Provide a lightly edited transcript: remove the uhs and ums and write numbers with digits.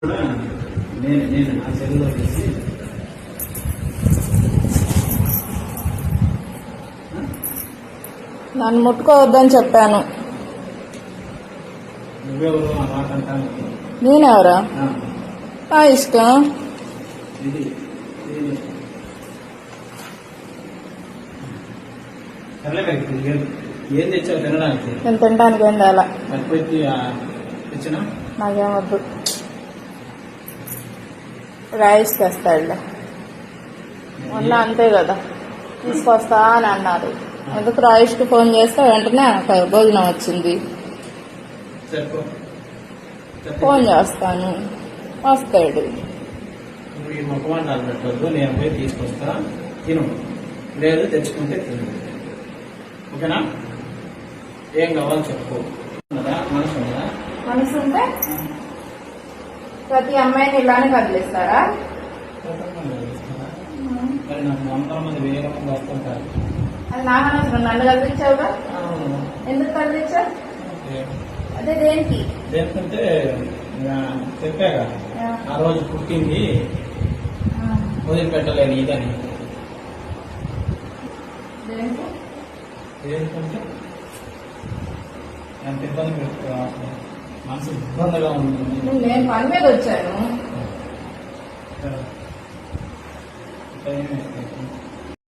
నేను నా చెరువులో వేసి నన్ను ముట్టుకోవద్దని చెప్పాను. నువ్వెవరు ఆ మాట అంటాను. నేనెవరా? నా ఇష్టం. ఇది ఏం తెచ్చావు తినడానికి? నేను తినడానికి ఏం తేలా. పట్టుకొచ్చి తెచ్చినా నాకేమొద్దు. రైస్ తెస్తాడులే. మొన్న అంతే కదా, తీసుకొస్తా అని అన్నారు. ఎందుకు రాయిష్కి ఫోన్ చేస్తే వెంటనే భోజనం వచ్చింది. చెప్పు ఫోన్ చేస్తాను, వస్తాడు. నువ్వు ఈ ముఖమంటాలు పెట్టద్దు, నేను పోయి తీసుకొస్తా, తిను. లేదు తెచ్చుకుంటే తిను, ఓకేనా? ఏం కావాలి చెప్పు. మనసు ఉందా? మనసు ఉంటే ప్రతి అమ్మాయిని ఇలానే కదిలిస్తారా? మరి నాకు 100 మంది 1000 మంది వస్తుంటారు. అది నాకు అనవసరం. నన్ను కదిలించావుగా, ఎందుకు కదిలించావు? అదే దేనికి? దేనికంటే చెప్పాగా ఆ రోజు పుట్టింది వదిలిపెట్టలేని ఇదని. దేనికంటే ఎంత ఇబ్బంది పెట్టుకో, మనసు ఇబ్బందిగా ఉంది. నేను పని మీద వచ్చాను. టైం